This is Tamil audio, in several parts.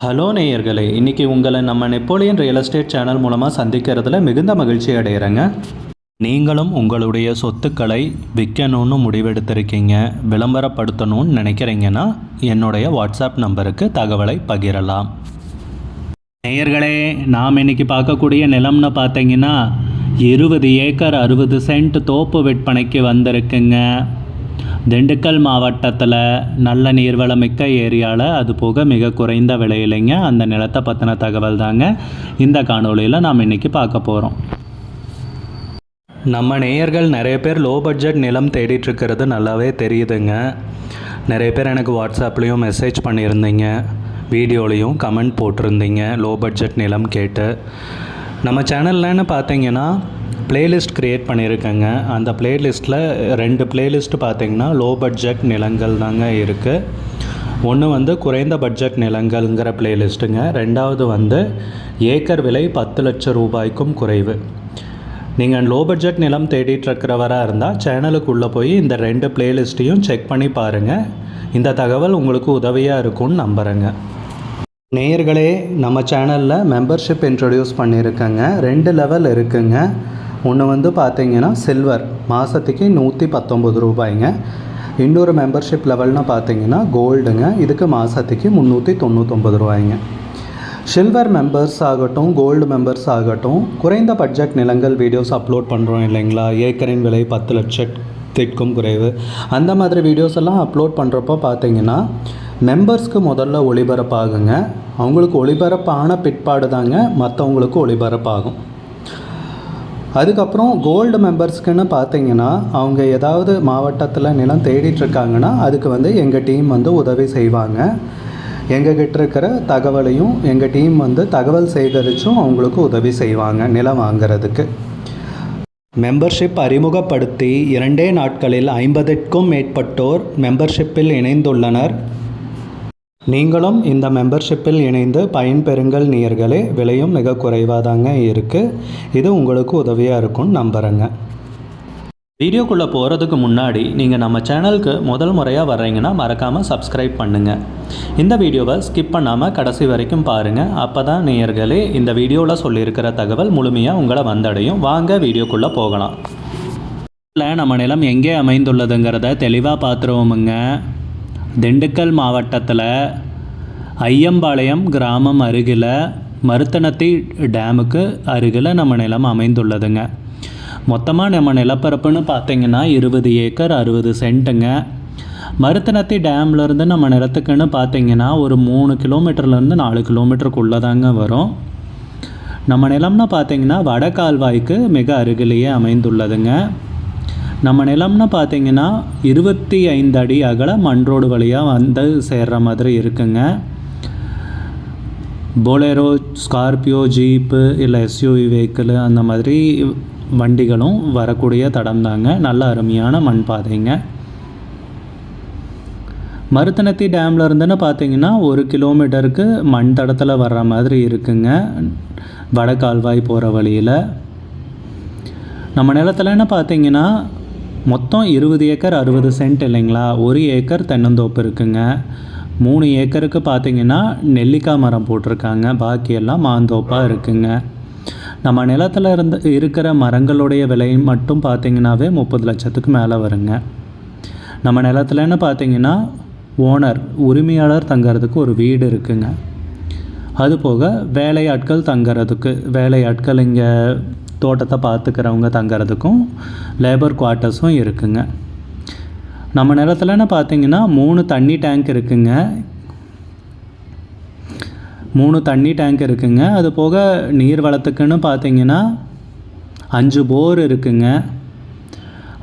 ஹலோ நேயர்களே, இன்றைக்கி உங்களை நம்ம நெப்போலியன் ரியல் எஸ்டேட் சேனல் மூலமாக சந்திக்கிறதுல மிகுந்த மகிழ்ச்சி அடைகிறேங்க. நீங்களும் உங்களுடைய சொத்துக்களை விற்கணும்னு முடிவெடுத்திருக்கீங்க, விளம்பரப்படுத்தணும்னு நினைக்கிறீங்கன்னா என்னுடைய வாட்ஸ்அப் நம்பருக்கு தகவலை பகிரலாம். நேயர்களே, நாம் இன்றைக்கி பார்க்கக்கூடிய நிலம்னு பார்த்தீங்கன்னா 20 ஏக்கர் 60 சென்ட் தோப்பு விற்பனைக்கு வந்திருக்குங்க. திண்டுக்கல் மாவட்டத்தில் நல்ல நீர்வளமிக்க ஏரியாவில், அது போக மிக குறைந்த விலையிலைங்க அந்த நிலத்தை பற்றின தகவல் தாங்க இந்த காணொலியில் நாம் இன்றைக்கி பார்க்க போகிறோம். நம்ம நேயர்கள் நிறைய பேர் லோ பட்ஜெட் நிலம் தேடிட்டுருக்கிறது நல்லாவே தெரியுதுங்க. நிறைய பேர் எனக்கு வாட்ஸ்அப்லேயும் மெசேஜ் பண்ணியிருந்தீங்க, வீடியோலையும் கமெண்ட் போட்டிருந்தீங்க லோ பட்ஜெட் நிலம் கேட்டு. நம்ம சேனல்லன்னு பார்த்தீங்கன்னா பிளேலிஸ்ட் க்ரியேட் பண்ணியிருக்கேங்க. அந்த பிளேலிஸ்ட்டில் 2 பிளேலிஸ்ட்டு பார்த்திங்கன்னா லோ பட்ஜெட் நிலங்கள் தாங்க இருக்குது. ஒன்று குறைந்த பட்ஜெட் நிலங்கள்ங்கிற பிளேலிஸ்ட்டுங்க. ரெண்டாவது ஏக்கர் விலை 10 லட்சம் ரூபாய்க்கும் குறைவு. நீங்கள் லோ பட்ஜெட் நிலம் தேடிட்டுருக்கிறவராக இருந்தால் சேனலுக்குள்ளே போய் இந்த 2 பிளேலிஸ்ட்டையும் செக் பண்ணி பாருங்கள். இந்த தகவல் உங்களுக்கு உதவியாக இருக்கும்னு நம்புகிறேங்க. நேயர்களே, நம்ம சேனலில் மெம்பர்ஷிப் இன்ட்ரடியூஸ் பண்ணியிருக்கேங்க. 2 லெவல் இருக்குங்க. ஒன்று பார்த்தீங்கன்னா சில்வர், மாதத்துக்கு 119 ரூபாய்ங்க. இன்னொரு மெம்பர்ஷிப் லெவல்னு பார்த்தீங்கன்னா கோல்டுங்க, இதுக்கு மாதத்துக்கு 399 ரூபாய்ங்க. சில்வர் மெம்பர்ஸ் ஆகட்டும், கோல்டு மெம்பர்ஸ் ஆகட்டும், குறைந்த பட்ஜெட் நிலங்கள் வீடியோஸ் அப்லோட் பண்ணுறோம் இல்லைங்களா, ஏக்கரின் விலை 10 லட்சத்திற்கும் குறைவு, அந்த மாதிரி வீடியோஸ் எல்லாம் அப்லோட் பண்ணுறப்போ பார்த்தீங்கன்னா மெம்பர்ஸ்க்கு முதல்ல ஒளிபரப்பாகுங்க. அவங்களுக்கு ஒளிபரப்பான பிற்பாடு தாங்க மற்றவங்களுக்கு ஒளிபரப்பாகும். அதுக்கப்புறம் கோல்டு மெம்பர்ஸ்க்குன்னு பார்த்தீங்கன்னா அவங்க ஏதாவது மாவட்டத்தில் நிலம் தேடிட்டுருக்காங்கன்னா அதுக்கு எங்கள் டீம் உதவி செய்வாங்க. எங்ககிட்ட இருக்கிற தகவலையும் எங்கள் டீம் தகவல் சேகரித்தும் அவங்களுக்கு உதவி செய்வாங்க நிலம் வாங்கிறதுக்கு. மெம்பர்ஷிப் அறிமுகப்படுத்தி 2 நாட்களில் 50க்கும் மேற்பட்டோர் மெம்பர்ஷிப்பில் இணைந்துள்ளனர். நீங்களும் இந்த மெம்பர்ஷிப்பில் இணைந்து பயன்பெறுங்கள் நேயர்களே. விலையும் மிக குறைவாக தாங்க இருக்குது. இது உங்களுக்கு உதவியாக இருக்கும்னு நம்புகிறேங்க. வீடியோக்குள்ளே போகிறதுக்கு முன்னாடி நீங்கள் நம்ம சேனலுக்கு முதல் முறையாக வர்றீங்கன்னா மறக்காமல் சப்ஸ்கிரைப் பண்ணுங்கள். இந்த வீடியோவை ஸ்கிப் பண்ணாமல் கடைசி வரைக்கும் பாருங்கள். அப்போ தான் நேயர்களே இந்த வீடியோவில் சொல்லியிருக்கிற தகவல் முழுமையாக உங்களை வந்தடையும். வாங்க வீடியோக்குள்ளே போகலாம். நம்ம நிலம் எங்கே அமைந்துள்ளதுங்கிறத தெளிவாக பார்த்துருவோமுங்க. திண்டுக்கல் மாவட்டத்தில் ஐயம்பாளையம் கிராமம் அருகில் மருத்தனத்தி டேமுக்கு அருகில் நம்ம நிலம் அமைந்துள்ளதுங்க. மொத்தமாக நம்ம நிலப்பரப்புன்னு பார்த்திங்கன்னா 20 ஏக்கர் 60 சென்ட்டுங்க. மருத்தனத்தி டேம்லேருந்து நம்ம நிலத்துக்குன்னு பார்த்திங்கன்னா ஒரு 3 கிலோமீட்டர்லேருந்து 4 கிலோமீட்டருக்குள்ளே தாங்க வரும். நம்ம நிலம்னு பார்த்திங்கன்னா வடகால்வாய்க்கு மிக அருகிலேயே அமைந்துள்ளதுங்க. நம்ம நிலம்னு பார்த்திங்கன்னா 25 அடி அகல மண் ரோடு வழியாக சேர்கிற மாதிரி இருக்குங்க. போலேரோ, ஸ்கார்பியோ, ஜீப்பு இல்லை எஸ்யூவி வெஹிக்கிள் அந்த மாதிரி வண்டிகளும் வரக்கூடிய தடம் தாங்க. நல்ல அருமையான மண் பாதைங்க. மருத்தனத்தி டேமில் இருந்துன்னு பார்த்திங்கன்னா 1 கிலோமீட்டருக்கு மண் தடத்தில் வர்ற மாதிரி இருக்குங்க வடகால்வாய் போகிற வழியில். நம்ம நிலத்துலன்னு பார்த்திங்கன்னா மொத்தம் 20 ஏக்கர் 60 சென்ட் இல்லைங்களா. 1 ஏக்கர் தென்னந்தோப்பு இருக்குங்க. 3 ஏக்கருக்கு பார்த்திங்கன்னா நெல்லிக்காய் மரம் போட்டிருக்காங்க. பாக்கியெல்லாம் மாந்தோப்பாக இருக்குங்க. நம்ம நிலத்தில் இருக்கிற மரங்களுடைய விலை மட்டும் பார்த்திங்கனாவே 30 லட்சத்துக்கு மேலே வருங்க. நம்ம நிலத்துலன்னு பார்த்திங்கன்னா ஓனர், உரிமையாளர் தங்கிறதுக்கு ஒரு வீடு இருக்குங்க. அதுபோக வேலையாட்கள் தங்கிறதுக்கு, வேலையாட்கள் இங்கே தோட்டத்தை பார்த்துக்கிறவங்க தங்கிறதுக்கும் லேபர் குவார்ட்டர்ஸும் இருக்குங்க. நம்ம நிலத்துலன்னு பார்த்திங்கன்னா 3 தண்ணி டேங்க் இருக்குங்க. 3 தண்ணி டேங்க் இருக்குங்க. அது போக நீர் வளத்துக்குன்னு பார்த்திங்கன்னா 5 போர் இருக்குங்க.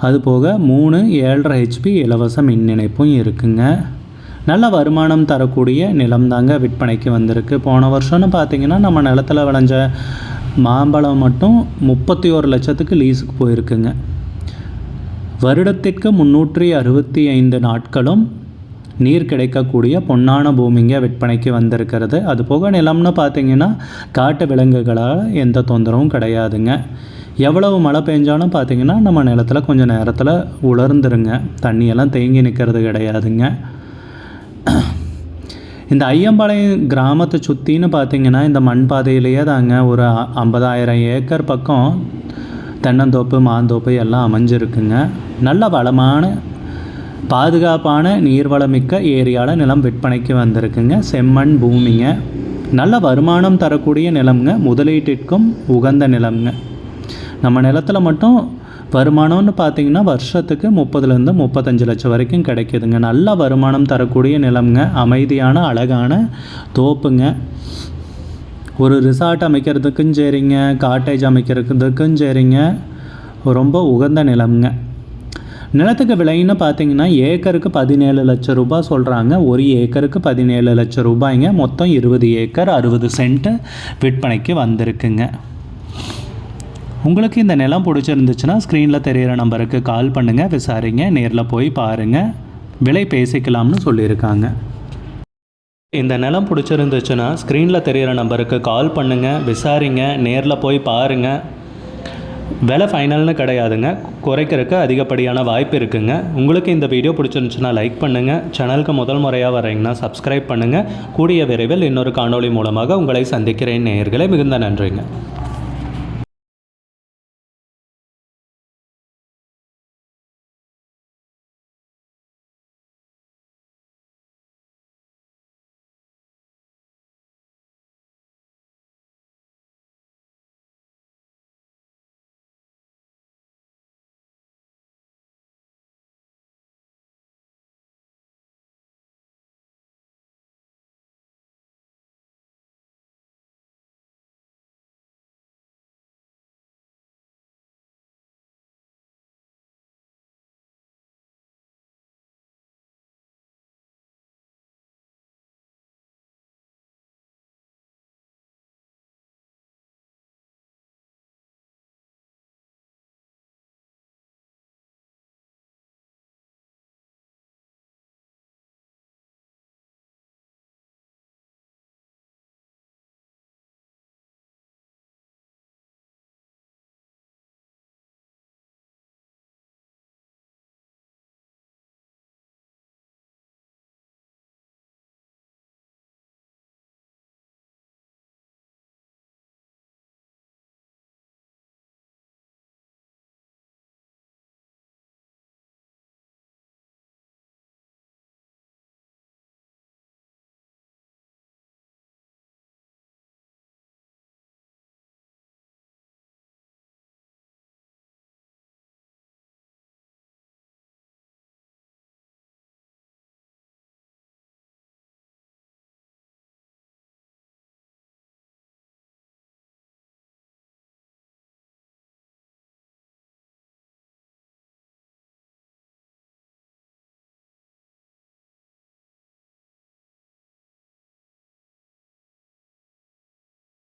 அது போக 3 7.5 HP இலவச மின் இணைப்பும் இருக்குங்க. நல்ல வருமானம் தரக்கூடிய நிலம் தாங்க விற்பனைக்கு வந்திருக்கு. போன வருஷம்னு பார்த்திங்கன்னா நம்ம நிலத்தில் விளைஞ்ச மாம்பழம் மட்டும் 31 லட்சத்துக்கு லீஸுக்கு போயிருக்குங்க. வருடத்திற்கு 365 நாட்களும் நீர் கிடைக்கக்கூடிய பொன்னான பூமிங்க விற்பனைக்கு வந்திருக்கிறது. அது போக நிலம்னு பார்த்திங்கன்னா காட்டு விலங்குகளால் எந்த தொந்தரவும் கிடையாதுங்க. எவ்வளவு மழை பெஞ்சாலும் பார்த்திங்கன்னா நம்ம நிலத்தில் கொஞ்சம் நேரத்தில் உலர்ந்துருங்க. தண்ணியெல்லாம் தேங்கி நிற்கிறது கிடையாதுங்க. இந்த ஐயம்பாளையம் கிராமத்தை சுற்றின்னு பார்த்திங்கன்னா இந்த மண் பாதையிலேயே தாங்க ஒரு 50,000 ஏக்கர் பக்கம் தென்னந்தோப்பு மாந்தோப்பு எல்லாம் அமைஞ்சிருக்குங்க. நல்ல வளமான பாதுகாப்பான நீர்வளமிக்க ஏரியாவில் நிலம் விற்பனைக்கு வந்திருக்குங்க. செம்மண் பூமிங்க, நல்ல வருமானம் தரக்கூடிய நிலம்ங்க, முதலீட்டிற்கும் உகந்த நிலம்ங்க. நம்ம நிலத்தில் மட்டும் வருமானம்னு பார்த்திங்கன்னா வருஷத்துக்கு 30,000 35 லட்சம் வரைக்கும் கிடைக்குதுங்க. நல்ல வருமானம் தரக்கூடிய நிலம்ங்க, அமைதியான அழகான தோப்புங்க. ஒரு ரிசார்ட் அமைக்கிறதுக்கும் சரிங்க, காட்டேஜ் அமைக்கிறதுக்கும் சரிங்க, ரொம்ப உகந்த நிலம்ங்க. நிலத்துக்கு விலைன்னு பார்த்தீங்கன்னா ஏக்கருக்கு 17 லட்சம் ரூபாய் சொல்கிறாங்க. ஒரு ஏக்கருக்கு 17 லட்சம் ரூபாய்ங்க. மொத்தம் 20 ஏக்கர் 60 சென்ட் விற்பனைக்கு வந்திருக்குங்க. உங்களுக்கு இந்த நிலம் பிடிச்சிருந்துச்சுன்னா ஸ்க்ரீனில் தெரிகிற நம்பருக்கு கால் பண்ணுங்கள், விசாரிங்க, நேரில் போய் பாருங்கள், விலை பேசிக்கலாம்னு சொல்லியிருக்காங்க. இந்த நிலம் பிடிச்சிருந்துச்சுன்னா ஸ்க்ரீனில் தெரிகிற நம்பருக்கு கால் பண்ணுங்கள், விசாரிங்க, நேரில் போய் பாருங்கள். விலை ஃபைனல்னு கிடையாதுங்க, குறைக்கிறதுக்கு அதிகப்படியான வாய்ப்பு இருக்குங்க. உங்களுக்கு இந்த வீடியோ பிடிச்சிருந்துச்சுன்னா லைக் பண்ணுங்கள், சேனலுக்கு முதல் முறையாக வரீங்கன்னா சப்ஸ்கிரைப் பண்ணுங்கள். கூடிய விரைவில் இன்னொரு காணொளி மூலமாக உங்களை சந்திக்கிறேன் நேயர்களே. மிகுந்த நன்றிங்க.